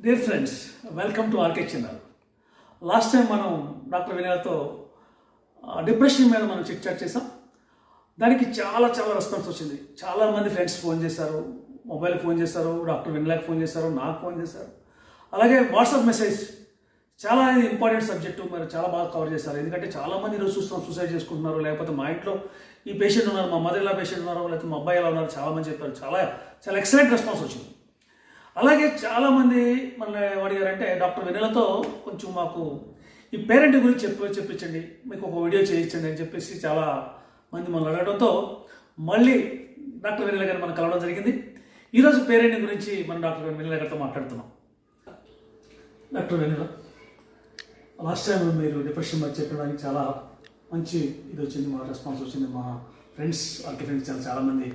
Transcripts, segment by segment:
Dear friends, welcome to RK channel. Last time మనం doctor వినయతో depression మీద మనం చిట్ చాట్ చేసాం. దానికి చాలా రెస్పాన్స్ వచ్చింది. చాలామంది ఫ్రెండ్స్ ఫోన్ చేశారు, మొబైల్కి ఫోన్ చేశారు, డాక్టర్ వినయకి ఫోన్ చేశారు, నాకు ఫోన్ చేశారు. అలాగే వాట్సాప్ మెసేజ్ చాలా ఇంపార్టెంట్ సబ్జెక్టు, మరి చాలా బాగా కవర్ చేశారు. ఎందుకంటే చాలామంది ఈరోజు చూస్తున్నాం సూసైడ్ చేసుకుంటున్నారు, లేకపోతే మా ఇంట్లో ఈ పేషెంట్ ఉన్నారు, మా మదర్ ఇలా పేషెంట్ ఉన్నారు, లేకపోతే మా అబ్బాయి ఎలా ఉన్నారు, చాలామంది చెప్పారు. చాలా ఎక్సలెంట్ రెస్పాన్స్ వచ్చింది. అలాగే చాలామంది మన అడిగారంటే డాక్టర్ వినయలతో కొంచెం మాకు ఈ పేరెంట్ గురించి చెప్పించండి, మీకు ఒక వీడియో చేయించండి అని చెప్పేసి చాలా మంది మనం అడగడంతో మళ్ళీ డాక్టర్ వినయల గారిని మనం కలవడం జరిగింది. ఈరోజు పేరెంట్ గురించి మనం డాక్టర్ వినయల గారితో మాట్లాడుతున్నాం. డాక్టర్ వినయల, లాస్ట్ టైం మీరు డిప్రెషన్ మీద చెప్పడానికి చాలా మంచి ఇది వచ్చింది, మా రెస్పాన్స్ వచ్చింది. మా ఫ్రెండ్స్ ఆర్కే ఫ్రెండ్స్ చాలామంది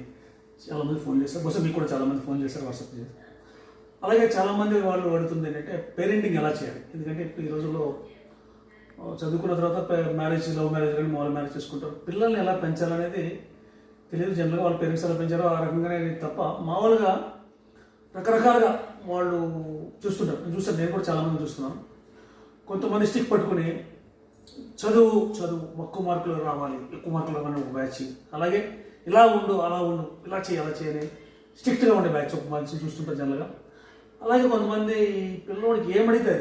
ఫోన్ చేశారు, బహుశా మీకు కూడా చాలామంది ఫోన్ చేశారు, వాట్సాప్ చేశారు. అలాగే చాలామంది వాళ్ళు అడుగుతుంది ఏంటంటే పేరెంటింగ్ ఎలా చేయాలి. ఎందుకంటే ఇప్పుడు ఈ రోజుల్లో చదువుకున్న తర్వాత మ్యారేజ్, లవ్ మ్యారేజ్ కానీ మామూలు మ్యారేజ్ చేసుకుంటారు. పిల్లల్ని ఎలా పెంచాలనేది తెలియదు. జనరల్గా వాళ్ళ పేరెంట్స్ ఎలా పెంచారో ఆ రకంగానే తప్ప మామూలుగా రకరకాలుగా వాళ్ళు చూస్తుంటారు. నేను కూడా చాలామంది చూస్తున్నాను. కొంతమంది స్టిక్ పట్టుకుని చదువు ఎక్కువ మార్కులు రావాలి, ఎక్కువ మార్కులు రావాలి ఒక బ్యాచ్. అలాగే ఇలా ఉండు, అలా ఉండు, ఇలా చేయని స్ట్రిక్ట్గా ఉండే బ్యాచ్ ఒక మంచి చూస్తుంటారు జనరల్గా. అలాగే కొంతమంది పిల్లవాడికి ఏమడితే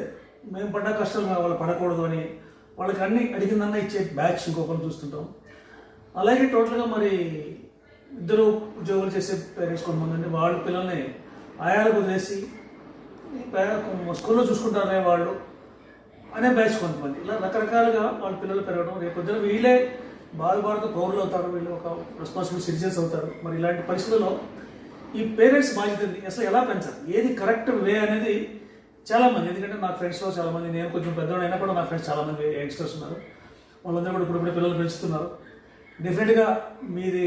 మేము పడ్డ కష్టాలు వాళ్ళు పడకూడదు అని వాళ్ళకి అన్ని అడిగిందన్నా ఇచ్చే బ్యాచ్ ఇంకొకరు చూస్తుంటాం. అలాగే టోటల్గా మరి ఇద్దరు ఉద్యోగులు చేసే పేరెంట్స్ కొంతమంది అంటే వాళ్ళ పిల్లల్ని ఆయాలకు వదిలేసి స్కూల్లో చూసుకుంటారే వాళ్ళు అనే బ్యాచ్ కొంతమంది. ఇలా రకరకాలుగా వాళ్ళ పిల్లలు పెరగడం, రేపు పొద్దున వీళ్ళే భారత పౌరులు అవుతారు, వీళ్ళు ఒక రెస్పాన్సిబుల్ సిటిజన్స్ అవుతారు. మరి ఇలాంటి పరిస్థితుల్లో ఈ పేరెంట్స్ బాధ్యత అసలు ఎలా పెంచాలి, ఏది కరెక్ట్ వే అనేది చాలామంది, ఎందుకంటే నా ఫ్రెండ్స్లో చాలామంది, నేను కొంచెం పెద్దవాడు అయినా కూడా నా ఫ్రెండ్స్ చాలామంది యంగ్స్టర్స్ ఉన్నారు. వాళ్ళందరూ కూడా ఇప్పుడు పిల్లలు పెంచుతున్నారు. డెఫినెట్గా మీది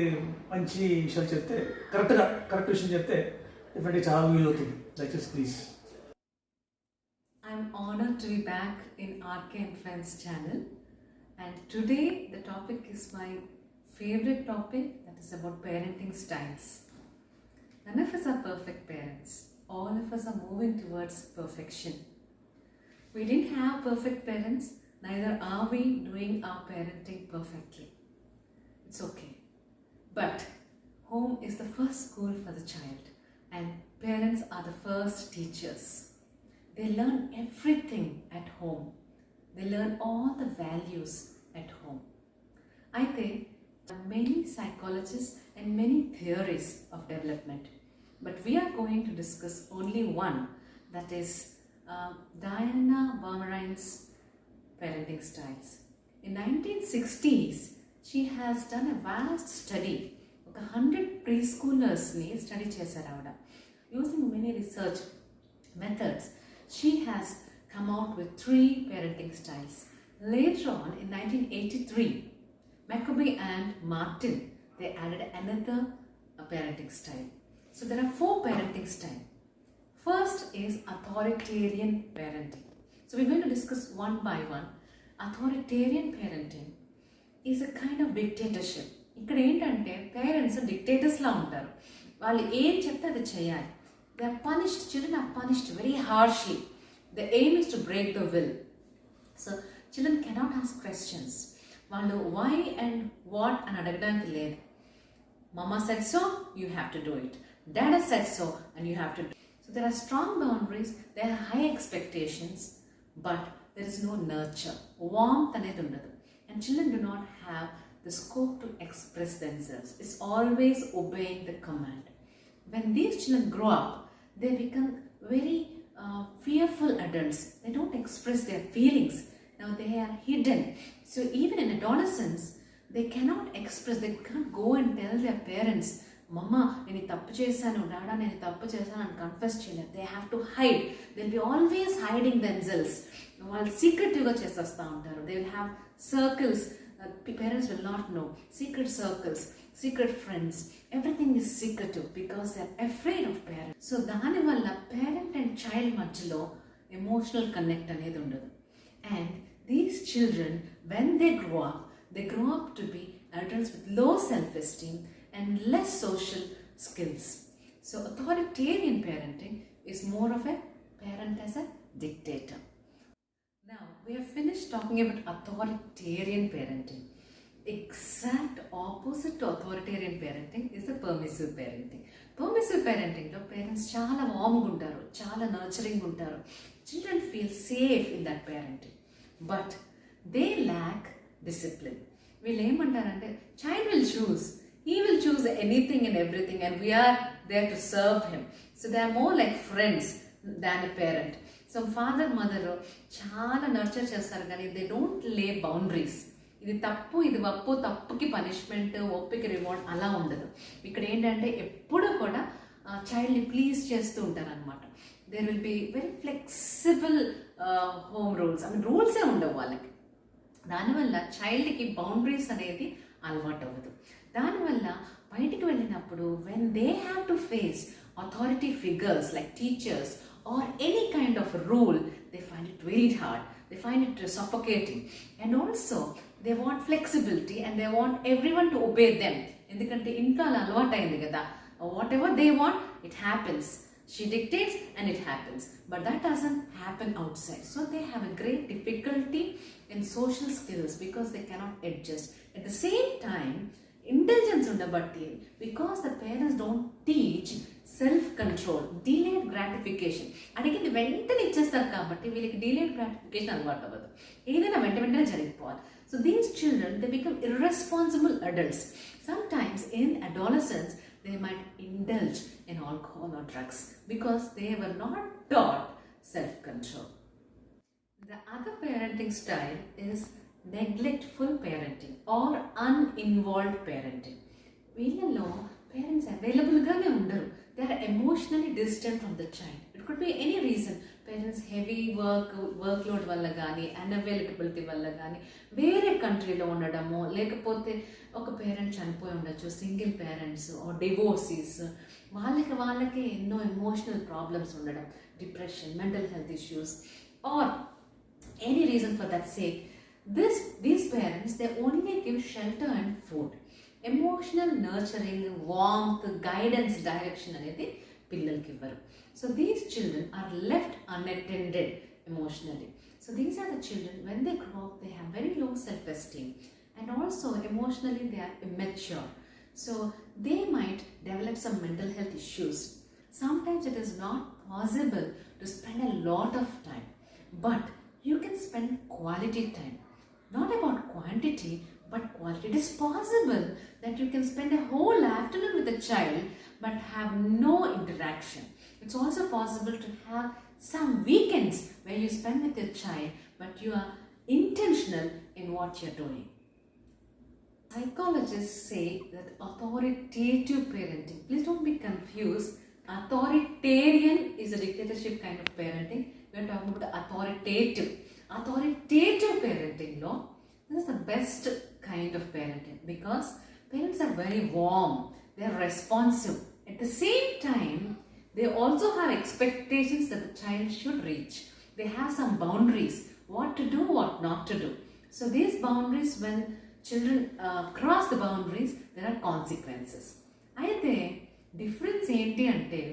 మంచి విషయాలు చెప్తే కరెక్ట్ విషయం చెప్తే డెఫినెట్గా చాలా వీలు అవుతుంది. దయచేసి please. I'm honored to be back in RK and Friends channel, and today the topic is my favorite topic, that is about parenting styles. None of us are perfect parents. All of us are moving towards perfection. We didn't have perfect parents, neither are we doing our parenting perfectly. It's okay. But home is the first school for the child, and parents are the first teachers. They learn everything at home. They learn all the values at home. I think there are many psychologists and many theories of development, but we are going to discuss only one, that is Diana Baumrine's parenting styles. In 1960s, she has done a vast study. 100 preschoolers ni study chesaru avada. Using many research methods, she has come out with 3 parenting styles. Later on, in 1983, McCoby and Martin, they added another parenting style. So there are 4 parenting styles. First is authoritarian parenting. So we're going to discuss one by one. Authoritarian parenting is a kind of dictatorship. ఇక్కడ ఏంటంటే parents డిక్టేటర్స్లా ఉంటారు. వాళ్ళు ఏం చెప్తే అది చేయాలి. They are punished, children are punished very harshly. The aim is to break the will. So children cannot ask questions. వాళ్ళు why and what అని అడగడానికి లేదు. Mama said so, you have to do it. Dada said so, and you have to do it. So there are strong boundaries, there are high expectations, but there is no nurture. Warmth అనేది ఉండదు. And children do not have the scope to express themselves. It's always obeying the command. When these children grow up, they become very fearful adults. They don't express their feelings. Now they are hidden. So even in adolescence, they cannot express, they can't go and tell their parents, Mama, nenu tappu chesanu, Dada, nenu tappu chesanu and confess cheyaledu. They have to hide. They'll be always hiding themselves. వాళ్ళు సీక్రెటివ్గా చేసేస్తూ ఉంటారు. They will have circles. Parents will not know. Secret circles, secret friends, everything is secretive because they are afraid of parents. So దాని వల్ల parent and child మధ్యలో emotional connect అనేది ఉండదు. And these children, when they grow up to be adults with low self-esteem and less social skills. So authoritarian parenting is more of a parent as a dictator. Now, we have finished talking about authoritarian parenting. Exact opposite to authoritarian parenting is the permissive parenting. Permissive parenting లో parents చాలా వార్మ్గా ఉంటారు, చాలా nurturing ఉంటారు. Children feel safe in that parenting, but they lakh discipline. వీళ్ళు ఏమంటారంటే child will choose, he will choose anything and everything and we are there to serve him. So they are more like friends than a parent. So father mother చాలా nurture చేస్తారు కానీ they don't లే boundaries. ఇది తప్పు, ఇది ఒప్పు, తప్పుకి punishment, ఒప్పికి reward అలా ఉండదు. ఇక్కడ ఏంటంటే ఎప్పుడూ కూడా చైల్డ్ని ప్లీజ్ చేస్తూ ఉంటారు అనమాట. There will be very flexible home rules, రూల్సే ఉండవు వాళ్ళకి. దానివల్ల చైల్డ్కి బౌండరీస్ అనేది అలవాటు అవ్వదు. దానివల్ల బయటికి వెళ్ళినప్పుడు when they have to face authority figures like teachers or any kind of rule, they find it very hard, they find it suffocating, and also they want flexibility and they want everyone to obey them. ఎందుకంటే ఇంట్లో అలా అలవాటైంది కదా, whatever they want it happens, she dictates and it happens, but that doesn't happen outside. So they have a great difficulty in social skills because they cannot adjust. At the same time intelligence ఉండబట్టి because the parents don't teach self control, delayed gratification. అడిగింది వెంటనే ఇచ్చేస్తారు కాబట్టి వీళ్ళకి delayed gratification అలవాటు అవ్వదు, ఏదైనా వెంటనే జరిగిపోవాలి. So these children they become irresponsible adults. Sometimes in adolescence they might indulge in alcohol or drugs because they were not taught self-control. The other parenting style is neglectful parenting or uninvolved parenting. వీళ్ళలో parents అవైలబుల్గానే ఉండరు. They are emotionally distant from the child. It could be any reason. Parents heavy work load వల్ల కానీ, unavailability వల్ల కానీ, వేరే కంట్రీలో ఉండడము, లేకపోతే ఒక పేరెంట్ చనిపోయి ఉండొచ్చు, సింగిల్ పేరెంట్స్ ఆర్ డివోర్సీస్, వాళ్ళకి ఎన్నో ఎమోషనల్ ప్రాబ్లమ్స్ ఉండడం, depression, mental health issues or any reason for that sake. These parents, they only give shelter and food. Emotional nurturing, warmth, guidance, direction అనేది పిల్లలకి ఇవ్వరు. So these children are left unattended emotionally. So these are the children, when they grow up, they have very low self-esteem and also emotionally they are immature. So they might develop some mental health issues. Sometimes it is not possible to spend a lot of time, but you can spend quality time. Not about quantity, but quality. It is possible that you can spend a whole afternoon with a child but have no interaction. It's also possible to have some weekends where you spend with your child but you are intentional in what you're doing. Psychologists say that authoritative parenting, please don't be confused. Authoritarian is a dictatorship kind of parenting. We're talking about authoritative parenting law. This is the best kind of parenting because parents are very warm, they're responsive. At the same time, they also have expectations that the child should reach. They have some boundaries, what to do, what not to do. So these boundaries, when children cross the boundaries, there are consequences. అయితే difference ఏంటి అంటే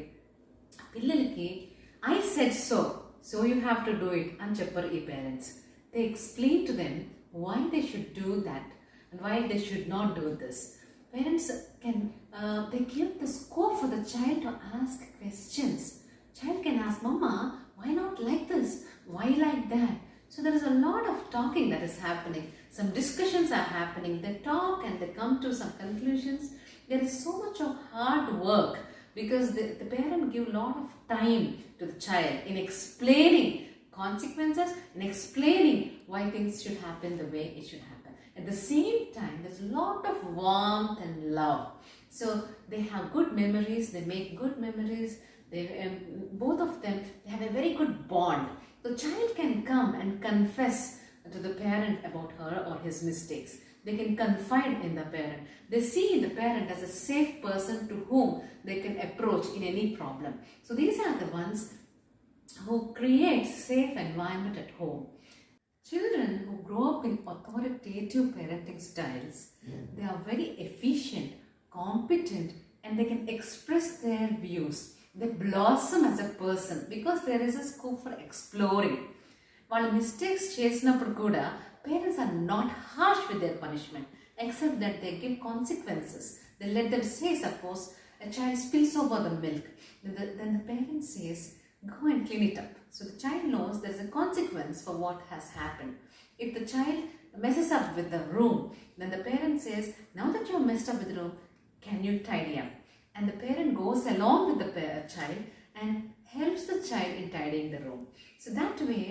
పిల్లలకి I said so you have to do it అని చెప్పరు ఈ parents. They explain to them why they should do that and why they should not do this. Parents can they give the scope for the child to ask questions. Child can ask, Mama, why not like this, why like that? So there is a lot of talking that is happening, some discussions are happening, they talk and they come to some conclusions. There is so much of hard work because the parent give a lot of time to the child in explaining consequences, in explaining why things should happen the way it should happen. At the same time, there's a lot of warmth and love. So they have good memories, they make good memories, they both of them, they have a very good bond. The child can come and confess to the parent about her or his mistakes. They can confide in the parent. They see the parent as a safe person to whom they can approach in any problem. So these are the ones who create safe environment at home. Children who grow up in authoritative parenting styles, they are very efficient, competent, and they can express their views. they blossom as a person because there is a scope for exploring. While mistakes చేసినప్పుడు కూడా parents are not harsh with their punishment, except that they give consequences. They let them say, suppose a child spills over the milk, then the parent says, go and clean it up. So the child knows there is a consequence for what has happened. If the child messes up with the room, then the parent says, now that you have messed up with the room, can you tidy up? And the parent goes along with the child and helps the child in tidying the room. So that way,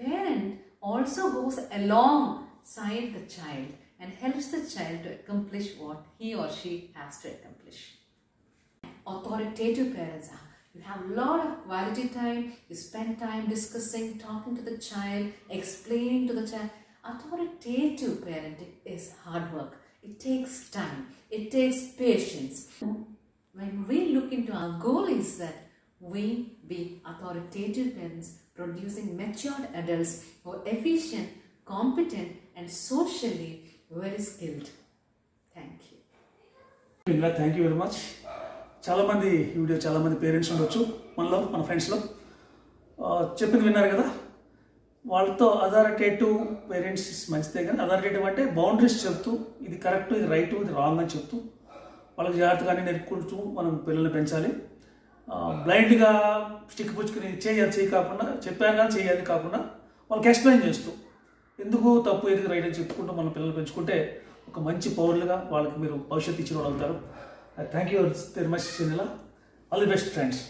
parent also goes alongside the child and helps the child to accomplish what he or she has to accomplish. Authoritative parents are, you have a lot of quality time, you spend time discussing, talking to the child, explaining to the child. Authoritative parenting is hard work. It takes time, it takes patience. When we look into our goal is that we be authoritative parents producing matured adults who are efficient, competent and socially very skilled. Thank you. Thank you very much. చాలామంది ఈ video చాలామంది parents ఉండొచ్చు మనలో, మన ఫ్రెండ్స్లో. చెప్పింది విన్నారు కదా, వాళ్ళతో అథారిటేటివ్ పేరెంట్స్ మంచిదే, కానీ అథారిటేటివ్ అంటే బౌండరీస్ చెప్తూ ఇది కరెక్ట్, ఇది రైట్, ఇది రాంగ్ అని చెప్తూ వాళ్ళకి జాగ్రత్తగానే నేర్పుకుంటూ మనం పిల్లల్ని పెంచాలి. బ్లైండ్గా స్టిక్ పుచ్చుకుని చేయి కాకుండా, చెప్పాను కానీ చేయాలి కాకుండా వాళ్ళకి ఎక్స్ప్లెయిన్ చేస్తూ ఎందుకు తప్పు ఎందుకు రైట్ అని చెప్పుకుంటూ మన పిల్లలు పెంచుకుంటే ఒక మంచి పౌరులుగా వాళ్ళకి మీరు భవిష్యత్తు ఇచ్చిన వాళ్ళు అవుతారు. Thank you very much Sunila. All the best friends.